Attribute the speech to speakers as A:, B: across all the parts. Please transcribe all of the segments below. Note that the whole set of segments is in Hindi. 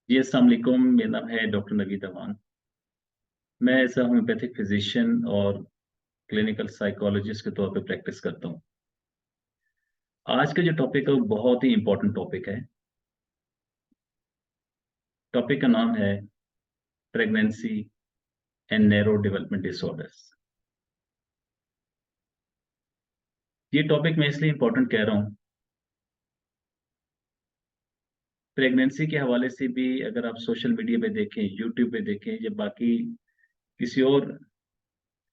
A: जी अस्सलाम वालेकुम। मेरा नाम है डॉक्टर नवीद अमान। मैं एज अ होम्योपैथिक फिजिशियन और क्लिनिकल साइकोलॉजिस्ट के तौर पे प्रैक्टिस करता हूँ। आज का जो टॉपिक है वो बहुत ही इम्पोर्टेंट टॉपिक है। टॉपिक का नाम है pregnancy and narrow development disorders. ये टॉपिक मैं इसलिए इम्पोर्टेंट कह रहा हूँ, प्रेगनेंसी के हवाले से भी अगर आप सोशल मीडिया पे देखें, यूट्यूब पे देखें या बाकी किसी और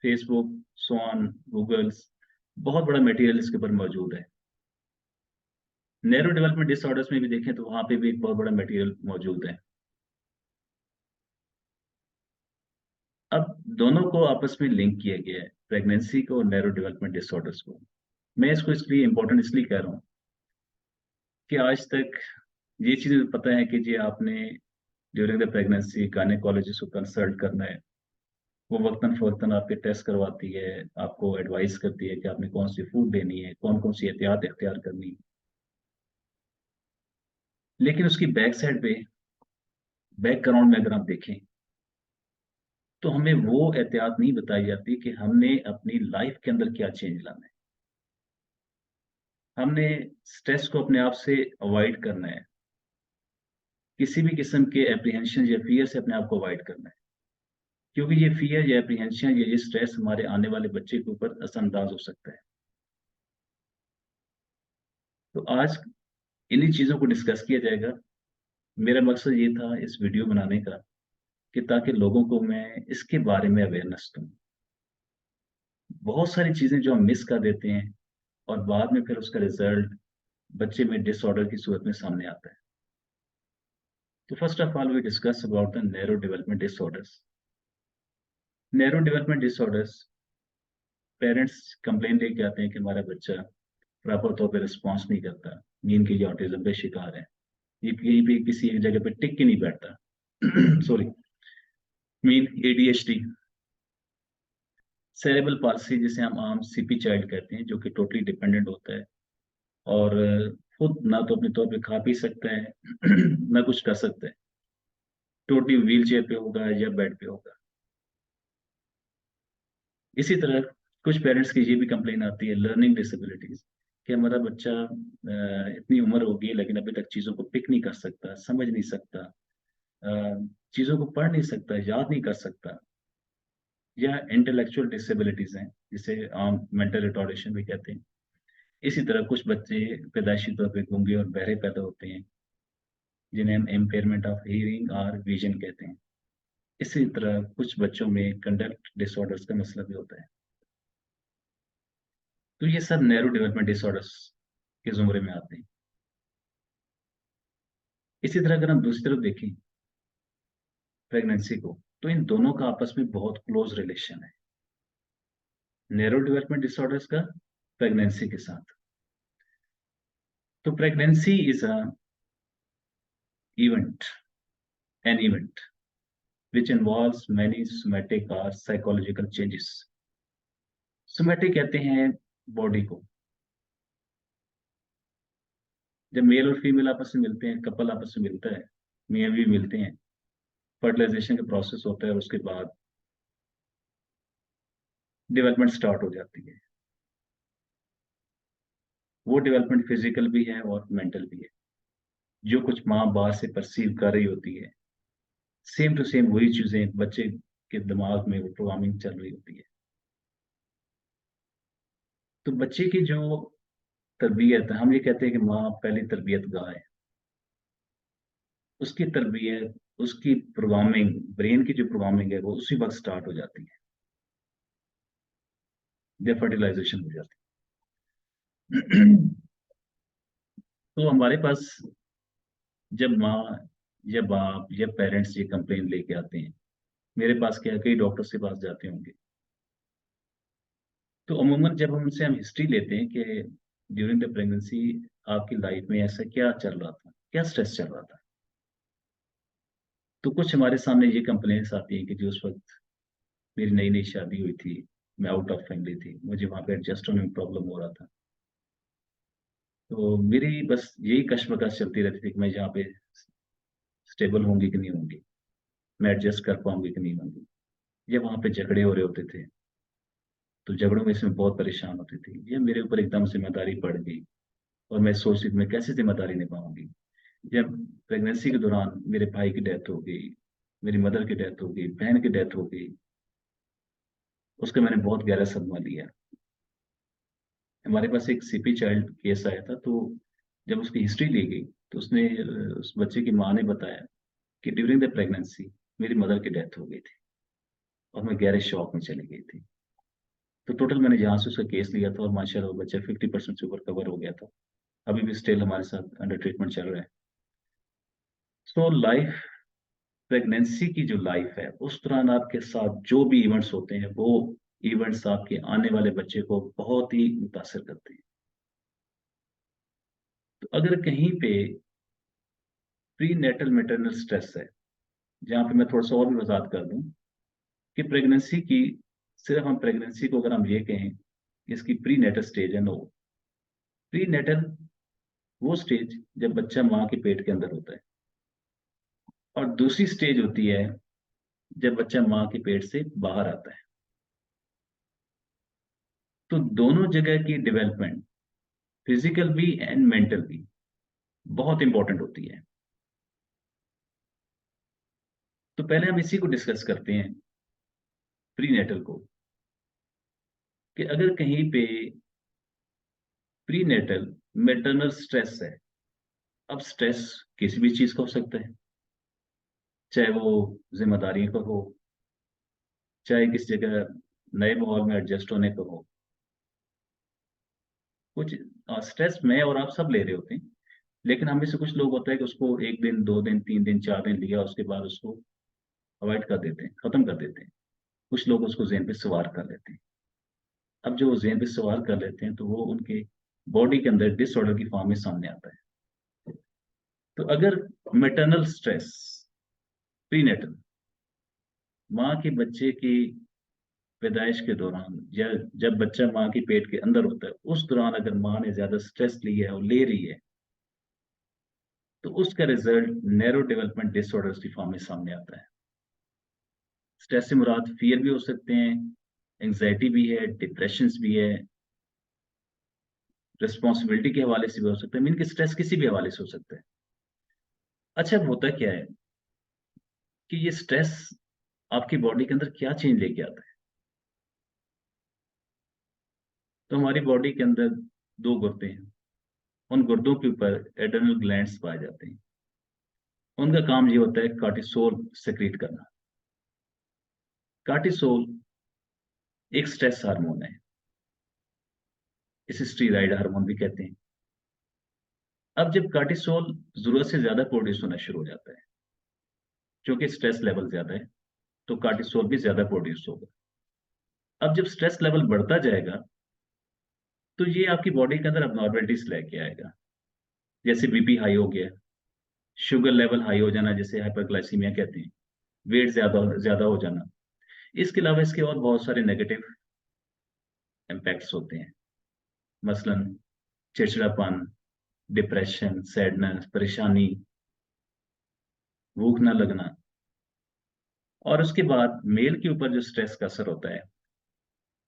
A: फेसबुक, स्वान, गूगल्स, बहुत बड़ा मटेरियल इसके ऊपर मौजूद है। नैरो डेवलपमेंट डिसऑर्डर्स में भी देखें तो वहाँ पे भी एक बहुत बड़ा मटेरियल मौजूद है। अब दोनों को आपस में लिंक किया गया है, प्रेगनेंसी को और नैरो डेवलपमेंट डिसऑर्डर्स को। मैं इसको इसलिए इम्पोर्टेंट इसलिए कह रहा हूँ कि आज तक ये चीज़ पता है कि जी आपने ड्यूरिंग द प्रेगनेंसी गायनेकोलॉजिस्ट को कंसल्ट करना है। वो वक्तन फवक्तन आपके टेस्ट करवाती है, आपको एडवाइस करती है कि आपने कौन सी फूड लेनी है, कौन कौन सी एहतियात इख्तियार करनी है। लेकिन उसकी बैक साइड पे, बैकग्राउंड में अगर आप देखें तो हमें वो एहतियात नहीं बताई जाती कि हमने अपनी लाइफ के अंदर क्या चेंज लाना है। हमने स्ट्रेस को अपने आप से अवॉइड करना है, किसी भी किस्म के एप्रीहेंशन या फियर से अपने आप को अवॉइड करना है, क्योंकि ये फियर या एप्रीहेंशन या ये स्ट्रेस हमारे आने वाले बच्चे के ऊपर असरअंदाज हो सकता है। तो आज इन्हीं चीज़ों को डिस्कस किया जाएगा। मेरा मकसद ये था इस वीडियो बनाने का कि ताकि लोगों को मैं इसके बारे में अवेयरनेस दूँ। बहुत सारी चीज़ें जो हम मिस कर देते हैं और बाद में फिर उसका रिजल्ट बच्चे में डिसऑर्डर की सूरत में सामने आता है। तो first of all we discuss about the narrow development disorders. Narrow development disorders, parents complain लेके आते हैं कि हमारा बच्चा प्रॉपर तौर पे रिस्पॉन्स नहीं करता, मीन के ये ऑटिज्म का शिकार है, ये कहीं भी किसी एक जगह पे टिक के नहीं बैठता sorry, mean ADHD, cerebral palsy जिसे हम आम सीपी चाइल्ड कहते हैं, जो कि टोटली डिपेंडेंट होता है और खुद ना तो अपने तौर पे खा पी सकता है ना कुछ कर सकता है, टोटली व्हील चेयर पे होगा या बेड पे होगा। इसी तरह कुछ पेरेंट्स की ये भी कंप्लेन आती है लर्निंग डिसेबिलिटीज, कि हमारा बच्चा इतनी उम्र हो गई है लेकिन अभी तक चीज़ों को पिक नहीं कर सकता, समझ नहीं सकता, चीज़ों को पढ़ नहीं सकता, याद नहीं कर सकता, या इंटेलेक्चुअल डिसेबिलिटीज हैं जिसे आम मेंटल रिटार्डेशन भी कहते हैं। इसी तरह कुछ बच्चे पैदाइशी तौर पे गूंगे और बहरे पैदा होते हैं, जिन्हें हम इम्पेयरमेंट ऑफ हियरिंग और विजन कहते हैं। इसी तरह कुछ बच्चों में कंडक्ट डिसऑर्डर्स का मसला भी होता है। तो ये सब नैरो डेवलपमेंट डिसऑर्डर्स के जुमरे में आते हैं। इसी तरह अगर हम दूसरी तरफ देखें प्रेगनेंसी को, तो इन दोनों का आपस में बहुत क्लोज रिलेशन है, नैरो डेवलपमेंट डिसऑर्डर्स का प्रेगनेंसी के साथ। तो pregnancy is a event, an event which involves many somatic or psychological changes. Somatic कहते हैं बॉडी को। जब मेल और फीमेल आपस में मिलते हैं, कपल आपस में मिलता है, मियाँ भी मिलते हैं, फर्टिलाइजेशन का प्रोसेस होता है और उसके बाद डेवलपमेंट स्टार्ट हो जाती है। वो डेवलपमेंट फिजिकल भी है और मेंटल भी है। जो कुछ माँ बाहर से परसीव कर रही होती है, सेम टू सेम वही चीजें बच्चे के दिमाग में वो प्रोग्रामिंग चल रही होती है। तो बच्चे की जो तरबियत, हम ये कहते हैं कि माँ पहली तरबियत गाह है, उसकी तरबियत, उसकी प्रोग्रामिंग, ब्रेन की जो प्रोग्रामिंग है वो उसी वक्त स्टार्ट हो जाती है जब फर्टिलाइजेशन हो जाती है तो हमारे पास जब माँ या बाप या पेरेंट्स ये कंप्लेन लेके आते हैं, मेरे पास क्या है, कई डॉक्टर्स के पास जाते होंगे, तो अमूमन जब हम उनसे हम हिस्ट्री लेते हैं कि ड्यूरिंग द प्रेगनेंसी आपकी लाइफ में ऐसा क्या चल रहा था, क्या स्ट्रेस चल रहा था, तो कुछ हमारे सामने ये कंप्लेंट्स आती हैं कि जो उस वक्त मेरी नई नई शादी हुई थी, मैं आउट ऑफ फैमिली थी, मुझे वहाँ पे एडजस्ट होने में प्रॉब्लम हो रहा था, तो मेरी बस यही कश्मकश चलती रहती थी कि मैं यहाँ पे स्टेबल होंगी कि नहीं होंगी, मैं एडजस्ट कर पाऊंगी कि नहीं होंगी। या वहां पे झगड़े हो रहे होते थे, तो झगड़ों में इसमें बहुत परेशान होती थी, ये मेरे ऊपर एकदम जिम्मेदारी पड़ गई और मैं सोचती थी मैं कैसे जिम्मेदारी निभाऊंगी। जब प्रेगनेंसी के दौरान मेरे भाई की डेथ हो गई, मेरी मदर की डेथ हो गई, बहन की डेथ हो गई, उसका मैंने बहुत गहरा सदमा लिया। हमारे पास एक सीपी चाइल्ड केस आया था, तो जब उसकी हिस्ट्री ली गई तो उसने उस बच्चे की माँ ने बताया कि ड्यूरिंग द प्रेगनेंसी मेरी मदर की डेथ हो गई थी और मैं गहरे शॉक में चली गई थी। तो टोटल मैंने जहाँ से उसका केस लिया था और माशाल्लाह वो बच्चा 50% से ऊपर कवर हो गया था, अभी भी स्टिल हमारे साथ अंडर ट्रीटमेंट चल रहा है। सो लाइफ, प्रेगनेंसी की जो लाइफ है उस दौरान आपके साथ जो भी इवेंट्स होते हैं वो इवेंट्स आपके आने वाले बच्चे को बहुत ही मुतासर करते हैं। तो अगर कहीं पे प्री नेटल मेटरनल स्ट्रेस है, जहाँ पे मैं थोड़ा सा और भी वजाहत कर दूं कि प्रेगनेंसी की, सिर्फ हम प्रेगनेंसी को अगर हम ये कहें कि इसकी प्री नेटल स्टेज है, नो। प्री नेटल वो स्टेज जब बच्चा माँ के पेट के अंदर होता है, और दूसरी स्टेज होती है जब बच्चा माँ के पेट से बाहर आता है। तो दोनों जगह की डेवलपमेंट, फिजिकल भी एंड मेंटल भी, बहुत इंपॉर्टेंट होती है। तो पहले हम इसी को डिस्कस करते हैं, प्री नेटल को, कि अगर कहीं पे प्री नेटल मेटरनल स्ट्रेस है। अब स्ट्रेस किसी भी चीज का हो सकता है, चाहे वो जिम्मेदारियों का हो, चाहे किसी जगह नए माहौल में एडजस्ट होने का हो। कुछ स्ट्रेस मैं और आप सब ले रहे होते हैं, लेकिन हम में से कुछ लोग होता है कि उसको एक दिन, 2 दिन, 3 दिन, 4 दिन लिया, उसके बाद उसको अवॉइड कर देते हैं, खत्म कर देते हैं। कुछ लोग उसको ज़हन पे सवार कर लेते हैं। अब जो ज़हन पे सवार कर लेते हैं तो वो उनके बॉडी के अंदर डिसऑर्डर की फॉर्म में सामने आता है। तो अगर मेटरनल स्ट्रेस, प्रीनेटल, माँ के बच्चे की पैदाइश के दौरान, या जब बच्चा माँ के पेट के अंदर होता है उस दौरान अगर माँ ने ज्यादा स्ट्रेस लिया है और ले रही है, तो उसका रिजल्ट नैरो डेवलपमेंट डिसऑर्डर्स की फॉर्म में सामने आता है। स्ट्रेस से मुराद फियर भी हो सकते हैं, एंग्जाइटी भी है, डिप्रेशन भी है, रिस्पॉन्सिबिलिटी के हवाले से भी हो सकता है, मीन कि स्ट्रेस किसी भी हवाले से हो सकता है। अच्छा, अब होता क्या है कि ये स्ट्रेस आपकी बॉडी के अंदर क्या चेंज लेके आता है। तो हमारी बॉडी के अंदर दो गुर्दे हैं, उन गुर्दों के ऊपर एड्रेनल ग्लैंड्स पाए जाते हैं। उनका काम ये होता है कार्टिसोल सेक्रेट करना। कार्टिसोल एक स्ट्रेस हार्मोन है, इसे स्टीराइड हार्मोन भी कहते हैं। अब जब कार्टिसोल जरूरत से ज्यादा प्रोड्यूस होना शुरू हो जाता है, क्योंकि स्ट्रेस लेवल ज्यादा है, तो कार्टिसोल भी ज्यादा प्रोड्यूस होगा। अब जब स्ट्रेस लेवल बढ़ता जाएगा तो ये आपकी बॉडी के अंदर अबनॉर्मलिटीज लेके आएगा, जैसे बीपी हाई हो गया, शुगर लेवल हाई हो जाना, जैसे हाइपरग्लाइसीमिया कहते हैं, वेट ज्यादा ज्यादा हो जाना। इसके अलावा इसके और बहुत सारे नेगेटिव इम्पैक्ट्स होते हैं, मसलन चिड़चिड़ापन, डिप्रेशन, सैडनेस, परेशानी, भूख न लगना। और उसके बाद मेल के ऊपर जो स्ट्रेस का असर होता है,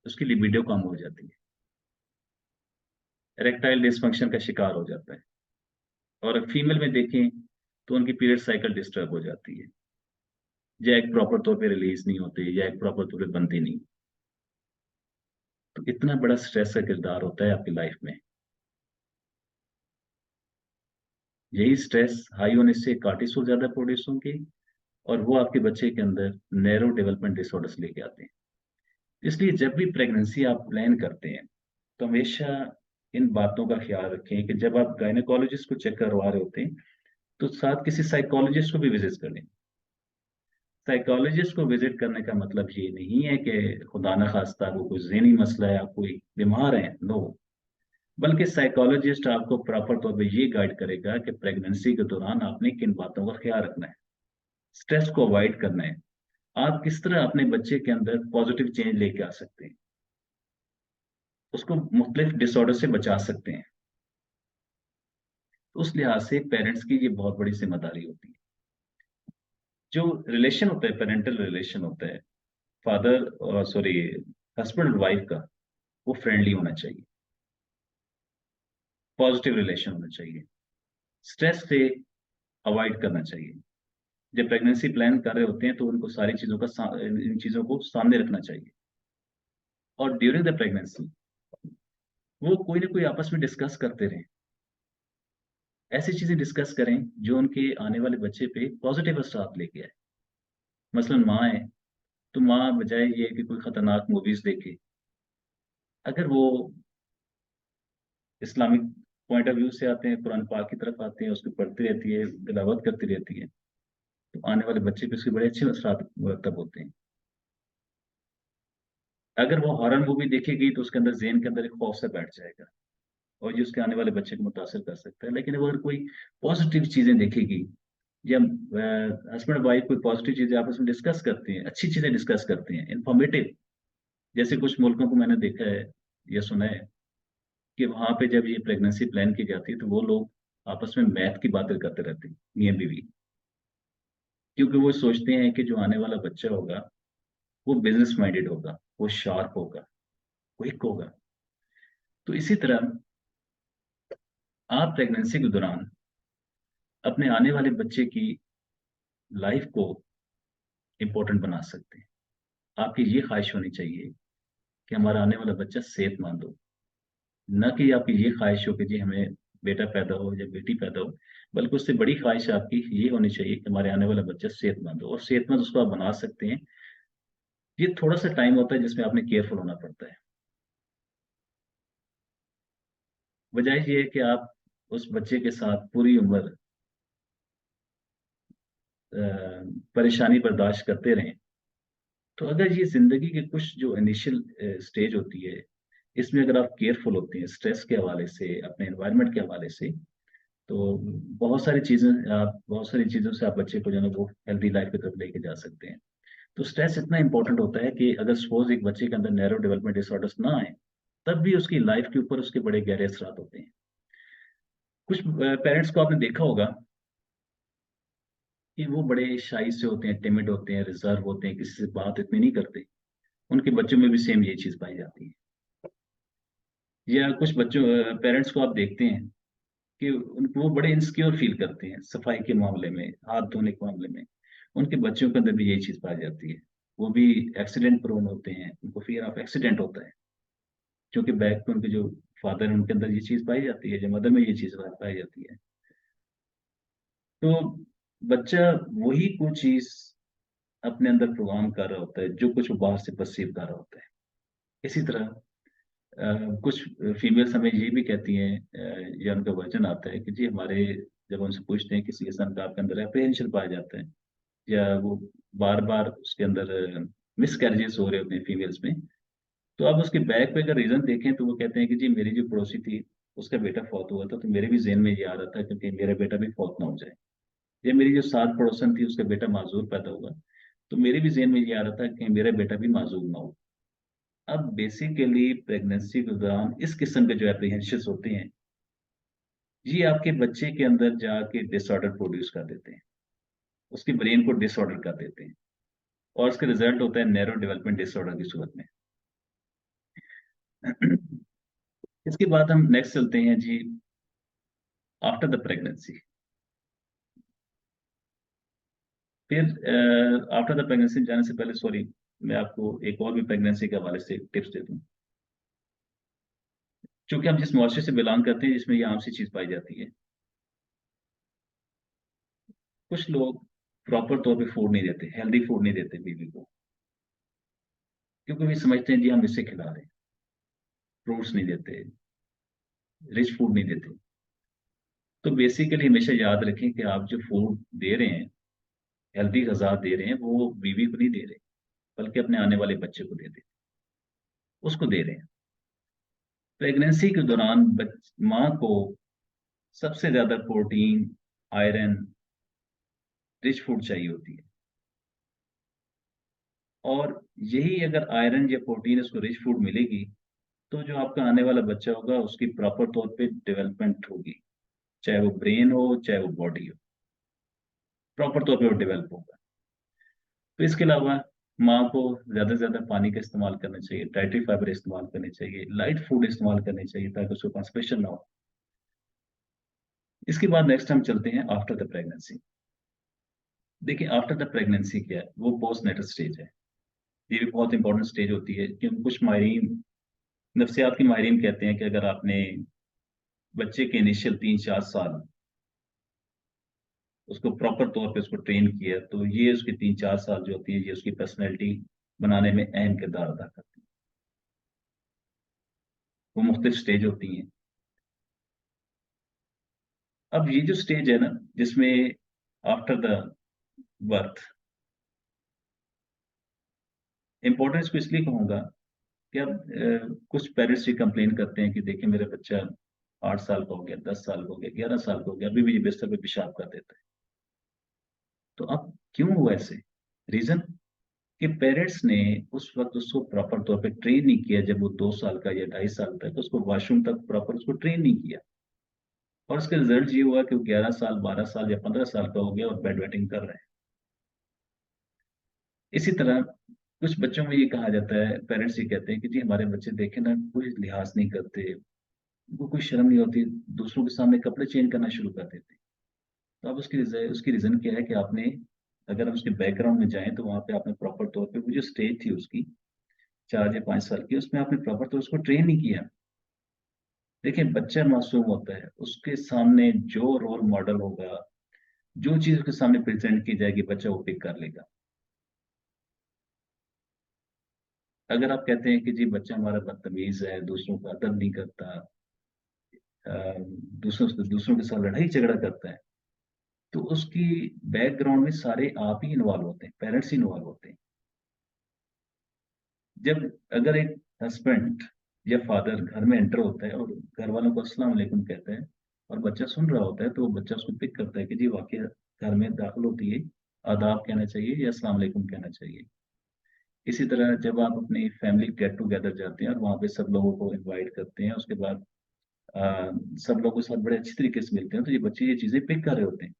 A: उसकी लिबिडो कम हो जाती है, इरेक्टाइल डिसफंक्शन का शिकार हो जाता है। और फीमेल में देखें तो उनकी पीरियड साइकिल डिस्टर्ब हो जाती है, या एक प्रॉपर तौर पे रिलीज नहीं होती, या एक प्रॉपर तौर पे बनती नहीं। तो इतना बड़ा स्ट्रेस का किरदार होता है आपकी लाइफ में। यही स्ट्रेस हाई होने से कार्टिसोल ज्यादा प्रोड्यूस होंगे, और वो आपके बच्चे के अंदर नैरो डेवलपमेंट डिसऑर्डर्स लेके आते हैं। इसलिए जब भी प्रेगनेंसी आप प्लान करते हैं तो हमेशा इन बातों का ख्याल रखें कि जब आप गायनेकोलॉजिस्ट को चेक करवा रहे होते हैं तो साथ किसी साइकोलॉजिस्ट को भी विजिट करें। साइकोलॉजिस्ट को विजिट करने का मतलब ये नहीं है कि खुदा न खास्ता आपको कोई ज़हनी मसला है, आप कोई बीमार हैं, नो। बल्कि साइकोलॉजिस्ट आपको प्रॉपर तौर पे ये गाइड करेगा कि प्रेगनेंसी के दौरान आपने किन बातों का ख्याल रखना है, स्ट्रेस को अवॉइड करना है, आप किस तरह अपने बच्चे के अंदर पॉजिटिव चेंज लेके आ सकते हैं, उसको मुख्तलिफ डिसऑर्डर से बचा सकते हैं। तो उस लिहाज से पेरेंट्स की ये बहुत बड़ी जिम्मेदारी होती है। जो रिलेशन होता है, पेरेंटल रिलेशन होता है, फादर सॉरी हस्बैंड और वाइफ का, वो फ्रेंडली होना चाहिए, पॉजिटिव रिलेशन होना चाहिए, स्ट्रेस से अवॉइड करना चाहिए। जब प्रेगनेंसी प्लान कर रहे होते हैं तो उनको सारी चीज़ों का इन चीज़ों को सामने रखना चाहिए। और ड्यूरिंग द प्रेगनेंसी वो कोई ना कोई आपस में डिस्कस करते रहें। ऐसी चीज़ें डिस्कस करें जो उनके आने वाले बच्चे पे पॉजिटिव असरात लेके आए। मसलन माँ है, तो माँ बजाय ये कि कोई खतरनाक मूवीज़ देखे, अगर वो इस्लामिक पॉइंट ऑफ व्यू से आते हैं, कुरान पाक की तरफ आते हैं, उसको पढ़ती रहती है, तिलावत करती रहती है, तो आने वाले बच्चे पे उसके बड़े अच्छे असरात मुरतब होते हैं। अगर वो हॉरर मूवी देखेगी तो उसके अंदर ज़हन के अंदर एक खौफ सा बैठ जाएगा और ये उसके आने वाले बच्चे को मुतासिर कर सकता है। लेकिन अगर कोई पॉजिटिव चीज़ें देखेगी या हस्बैंड वाइफ कोई पॉजिटिव चीज़ें आपस में डिस्कस करते हैं, अच्छी चीज़ें डिस्कस करते हैं, इन्फॉर्मेटिव, जैसे कुछ मुल्कों को मैंने देखा है या सुना है कि वहाँ पे जब ये प्रेगनेंसी प्लान की जाती है तो वो लोग आपस में मैथ की बातें करते रहते हैं, मियाँ बीवी। क्योंकि वो सोचते हैं कि जो आने वाला बच्चा होगा, वो बिज़नेस माइंडेड होगा, वो शार्प होगा, क्विक होगा। तो इसी तरह आप प्रेगनेंसी के दौरान अपने आने वाले बच्चे की लाइफ को इम्पोर्टेंट बना सकते हैं। आपकी ये ख्वाहिश होनी चाहिए कि हमारा आने वाला बच्चा सेहतमंद हो, ना कि आपकी ये ख्वाहिश हो कि जी हमें बेटा पैदा हो या बेटी पैदा हो, बल्कि उससे बड़ी ख्वाहिश आपकी ये होनी चाहिए कि हमारे आने वाला बच्चा सेहतमंद हो, और सेहतमंद उसको आप बना सकते हैं। ये थोड़ा-सा टाइम होता है जिसमें आपने केयरफुल होना पड़ता है। बजाय ये है कि आप उस बच्चे के साथ पूरी उम्र अ, परेशानी बर्दाश्त करते रहें। तो अगर ये ज़िंदगी के कुछ जो इनिशियल स्टेज होती है, इसमें अगर आप केयरफुल होते हैं स्ट्रेस के हवाले से, अपने एनवायरनमेंट के हवाले से, तो बहुत सारी चीज़ों से आप बच्चे को जो है ना वो हेल्दी लाइफ की तरफ लेके जा सकते हैं। तो स्ट्रेस इतना इम्पोर्टेंट होता है कि अगर सपोज़ एक बच्चे के अंदर नैरो डेवलपमेंट डिसऑर्डर्स ना आएँ, तब भी उसकी लाइफ के ऊपर उसके बड़े गहरे असरात होते हैं। कुछ पेरेंट्स को आपने देखा होगा कि वो बड़े शाई से होते हैं, टिमिड होते हैं, रिज़र्व होते हैं, किसी से बात इतनी नहीं करते। उनके बच्चों में भी सेम यही चीज़ पाई जाती है। या कुछ पेरेंट्स को आप देखते हैं कि वो बड़े इनसिक्योर फ़ील करते हैं, सफाई के मामले में, हाथ धोने के मामले में। उनके बच्चों के अंदर भी यही चीज़ पाई जाती है। वो भी एक्सीडेंट प्रोन होते हैं, उनको फ़ियर ऑफ एक्सीडेंट होता है, क्योंकि बैक पे उनके जो फादर हैं, उनके अंदर ये चीज़ पाई जाती है, जो मदर में ये चीज़ पाई जाती है। तो बच्चा वही कुछ चीज़ अपने अंदर प्रोग्राम कर रहा होता है, जो कुछ वो बाहर से पर्सीव कर रहा होता है। इसी तरह कुछ फीमेल्स हमें ये भी कहती हैं, या उनका वर्जन आता है कि जी हमारे, जब उनसे पूछते हैं किसी किस्म का आपके अंदर एप्रीहेंशन पाया जाता है या वो बार-बार उसके अंदर मिसकैरेजेस हो रहे होते हैं फीमेल्स में, तो आप उसके बैक पे अगर रीज़न देखें तो वो कहते हैं कि जी मेरी जो पड़ोसी थी, उसका बेटा फ़ौत हुआ था, तो मेरे भी ज़हन में ये आ रहा था कि मेरा बेटा भी फ़ौत ना हो जाए। या मेरी जो साथ पड़ोसन थी उसका बेटा माज़ूर पैदा हुआ, तो मेरे भी ज़हन में ये आ रहा था कि मेरा बेटा भी माज़ूर ना हो। अब बेसिकली प्रेगनेंसी के दौरान इस किस्म के जो एप्रीहेंशंस होते हैं, ये आपके बच्चे के अंदर जाके डिसऑर्डर प्रोड्यूस कर देते हैं। उसके ब्रेन को डिसऑर्डर कर देते हैं और उसका रिज़ल्ट होता है नैरो डेवलपमेंट डिसऑर्डर की सूरत में। इसके बाद हम नेक्स्ट चलते हैं जी, आफ्टर द प्रेगनेंसी। फिर आफ्टर द प्रेगनेंसी जाने से पहले, सॉरी, मैं आपको एक और भी प्रेगनेंसी के हवाले से टिप्स दे दूँ। चूँकि हम जिस मुआशरे से बिलॉन्ग करते हैं, जिसमें ये आम सी चीज़ पाई जाती है, कुछ लोग प्रॉपर तौर पे फूड नहीं देते, हेल्दी फूड नहीं देते बीवी को, क्योंकि वे समझते हैं जी हम इसे खिला रहे हैं, फ्रूट्स नहीं देते, रिच फूड नहीं देते। तो बेसिकली हमेशा याद रखें कि आप जो फूड दे रहे हैं, हेल्दी ग़िज़ा दे रहे हैं, वो बीवी को नहीं दे रहे, बल्कि अपने आने वाले बच्चे को दे रहे हैं, उसको दे रहे हैं। प्रेगनेंसी के दौरान माँ को सबसे ज़्यादा प्रोटीन, आयरन, रिच फूड चाहिए होती है, और यही अगर आयरन या प्रोटीन उसको रिच फूड मिलेगी, तो जो आपका आने वाला बच्चा होगा उसकी प्रॉपर तौर पे डेवलपमेंट होगी, चाहे वो ब्रेन हो, चाहे वो बॉडी हो, प्रॉपर तौर पे वो डेवलप होगा। तो इसके अलावा माँ को ज़्यादा से ज़्यादा पानी का इस्तेमाल करना चाहिए, डाइटरी फाइबर इस्तेमाल करने चाहिए, लाइट फूड इस्तेमाल करनी चाहिए ताकि उसको कॉन्स्टिपेशन ना हो। इसके बाद नेक्स्ट हम चलते हैं आफ्टर द प्रेगनेंसी। देखिए आफ्टर द प्रेगनेंसी क्या है, वो पोस्ट नेटल स्टेज है। ये भी बहुत इंपॉर्टेंट स्टेज होती है क्योंकि कुछ माहिरीन, नफ्सियात के माहिरीन कहते हैं कि अगर आपने बच्चे के इनिशियल 3-4 साल उसको प्रॉपर तौर पे उसको ट्रेन किया, तो ये उसके 3-4 साल जो होती है, ये उसकी पर्सनैलिटी बनाने में अहम किरदार अदा करती है। वो मुख्तलिफ स्टेज होती हैं। अब ये जो स्टेज है ना, जिसमें आफ्टर द बर्थ, इम्पोर्टेंस को इसलिए कहूँगा कि अब कुछ पेरेंट्स ये कंप्लेन करते हैं कि देखिए मेरा बच्चा 8 साल का हो गया, 10 साल का हो गया, 11 साल का हो गया, अभी भी ये बिस्तर पे पेशाब कर देता है। तो अब क्यों हुआ ऐसे? रीज़न कि पेरेंट्स ने उस वक़्त उसको प्रॉपर तौर पे ट्रेन नहीं किया, जब वो 2 साल का या ढाई साल तक उसको वॉशरूम तक प्रॉपर उसको ट्रेन नहीं किया। और उसका रिज़ल्ट ये हुआ कि वो 11 साल, 12 साल या 15 साल का हो गया और बेड वेटिंग कर रहा है। इसी तरह कुछ बच्चों में ये कहा जाता है, पेरेंट्स ये कहते हैं कि जी हमारे बच्चे देखें ना, कोई लिहाज़ नहीं करते, उनको कोई शर्म नहीं होती, दूसरों के सामने कपड़े चेंज करना शुरू कर देते हैं। तो अब उसकी रीज़न क्या है कि आपने, अगर हम उसके बैकग्राउंड में जाएँ तो वहाँ पे आपने प्रॉपर तौर पे वो जो स्टेज थी उसकी 4 या 5 साल की, उसमें आपने प्रॉपर तौर उसको ट्रेन नहीं किया। देखिए बच्चा मासूम होता है, उसके सामने जो रोल मॉडल होगा, जो चीज़ उसके सामने प्रेज़ेंट की जाएगी, बच्चा वो पिक कर लेगा। अगर आप कहते हैं कि जी बच्चा हमारा बदतमीज़ है, दूसरों का अदब नहीं करता, अ, दूसरों के साथ लड़ाई झगड़ा करता है, तो उसकी बैकग्राउंड में सारे आप ही इन्वॉल्व होते हैं, पेरेंट्स ही इन्वॉल्व होते हैं। जब अगर एक हस्बैंड या फादर घर में एंटर होता है और घर वालों को अस्सलाम वालेकुम कहता है और बच्चा सुन रहा होता है, तो वो बच्चा उसको पिक करता है कि जी वाक़ई घर में दाखिल होते ही आदाब कहना चाहिए या अस्सलाम वालेकुम कहना चाहिए। इसी तरह जब आप अपनी फैमिली गेट टुगेदर जाते हैं और वहाँ पे सब लोगों को इनवाइट करते हैं, उसके बाद सब लोगों के साथ बड़े अच्छी तरीके से मिलते हैं, तो ये बच्चे ये चीज़ें पिक कर रहे होते हैं।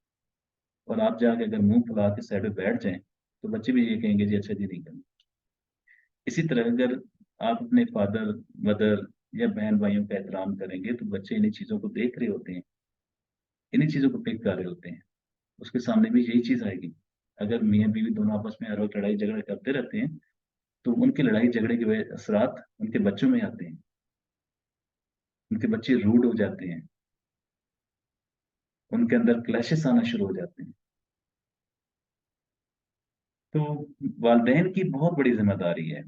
A: और आप जाके अगर मुँह फुला के साइड पे बैठ जाएँ, तो बच्चे भी ये कहेंगे जी अच्छा जी नहीं करना। इसी तरह अगर आप अपने फादर, मदर या बहन-भाइयों का एहतराम करेंगे, तो बच्चे इन्हीं चीज़ों को देख रहे होते हैं, इन्हीं चीज़ों को पिक कर रहे होते हैं। उसके सामने भी यही चीज़ आएगी। अगर मियाँ-बीवी दोनों आपस में हर वक़्त लड़ाई-झगड़ा करते रहते हैं, तो उनकी लड़ाई-झगड़े के असरात उनके बच्चों में आते हैं। उनके बच्चे रूड हो जाते हैं, उनके अंदर क्लैशेस आना शुरू हो जाते हैं। तो वालिदैन की बहुत बड़ी ज़िम्मेदारी है,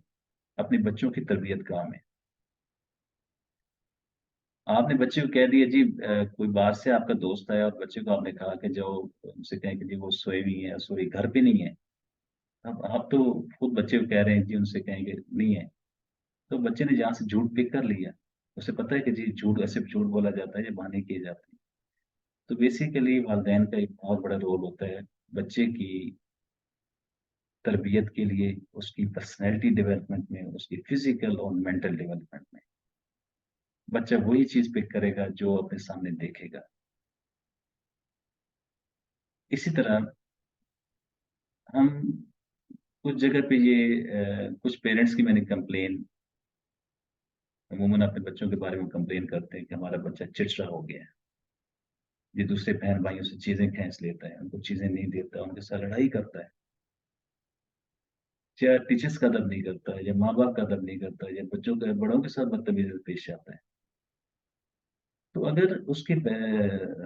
A: अपने बच्चों की तरबियत का में। आपने बच्चे को कह दिया जी, कोई बाहर से आपका दोस्त आया और बच्चे को आपने कहा कि जाओ उनसे कहें कि जी वो सोए हुई हैं, सॉरी घर पे नहीं है। अब आप तो खुद बच्चे को कह रहे हैं जी उनसे कहेंगे नहीं है। तो बच्चे ने जहाँ से झूठ पिक कर लिया, उसे पता है कि जी झूठ ऐसे झूठ बोला जाता है, ये बहाने किए जाते हैं। तो बेसिकली वालिदैन का एक बहुत बड़ा रोल होता है बच्चे की तरबियत के लिए, उसकी पर्सनैलिटी डेवलपमेंट में, उसकी फिज़िकल और मेंटल डेवलपमेंट में। बच्चा वही चीज़ पिक करेगा जो अपने सामने देखेगा। इसी तरह हम कुछ जगह पे ये कुछ पेरेंट्स की मैंने कंप्लेन, अमूमन अपने बच्चों के बारे में कंप्लेन करते हैं कि हमारा बच्चा चिड़चिड़ा हो गया है। ये दूसरे बहन-भाइयों से चीज़ें खींच लेता है, उनको चीज़ें नहीं देता, उनके साथ लड़ाई करता है, या टीचर्स का अदब नहीं करता है, या माँ-बाप का अदब नहीं करता है, या बच्चों के बड़ों के साथ बदतमीज़ी से पेश आता है। तो अगर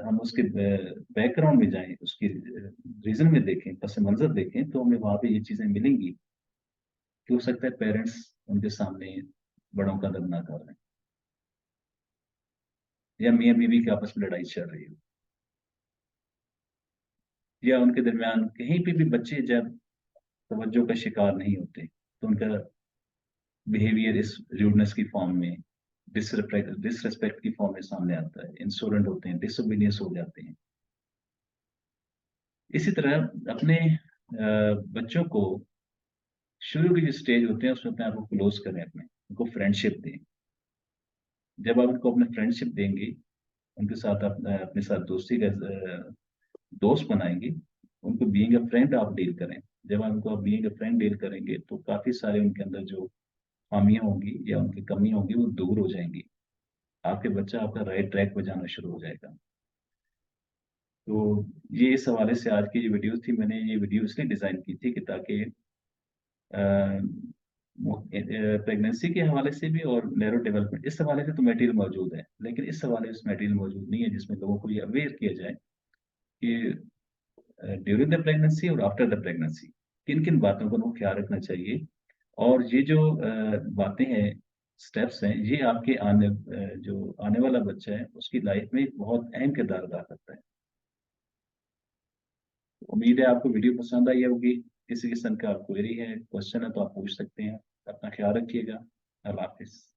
A: हम उसके बैकग्राउंड में जाएँ, उसकी रीज़न में देखें, पस मंज़र देखें, तो हमें वहाँ पे ये चीज़ें मिलेंगी कि हो सकता है पेरेंट्स उनके सामने बड़ों का अदब ना कर रहे हैं, या मियाँ-बीवी की आपस में लड़ाई चल रही हो, या उनके दरमियान कहीं पे भी बच्चे जब तवज्जो का शिकार नहीं होते, तो उनका बिहेवियर इस रूडनेस की फॉर्म में, डिसरिस्पेक्ट की फॉर्म में सामने आता है, इंसोलेंट होते हैं, डिसोबीडियंस हो जाते हैं। इसी तरह अपने बच्चों को शुरू के जो स्टेज होते हैं उसमें अपने आप को क्लोज़ करें अपने, उनको फ्रेंडशिप दें। जब आप उनको अपने फ्रेंडशिप देंगे, उनके साथ अपने साथ दोस्ती का दोस्त बनाएँगे, उनको बीइंग अ फ्रेंड आप डील करें। जब आप उनको बीइंग अ फ्रेंड डील करेंगे, तो काफ़ी सारे उनके अंदर जो ख़ामियाँ होंगी या उनकी कमी होंगी, वो दूर हो जाएँगी। आपके बच्चा आपका राइट ट्रैक पे जाना शुरू हो जाएगा। तो ये इस हवाले से आज की जो वीडियो थी, मैंने ये वीडियो इसलिए डिज़ाइन की थी कि ताकि अ, वो प्रेगनेंसी के हवाले से भी और न्यूरो डेवलपमेंट इस हवाले से तो मटेरियल मौजूद है, लेकिन इस हवाले से मटेरियल मौजूद नहीं है जिसमें लोगों को ये अवेयर किया जाए कि ड्यूरिंग द प्रेगनेंसी और आफ्टर द प्रेगनेंसी किन-किन बातों का उनको ख्याल रखना चाहिए और ये जो बातें हैं, स्टेप्स हैं, ये आपके जो आने वाला बच्चा है, उसकी लाइफ में एक बहुत अहम किरदार अदा करता है। उम्मीद है आपको वीडियो पसंद आई होगी। किसी किस्म का क्वेरी है, क्वेश्चन है तो आप पूछ सकते हैं। अपना ख्याल रखिएगा। अल्लाह हाफ़िज़।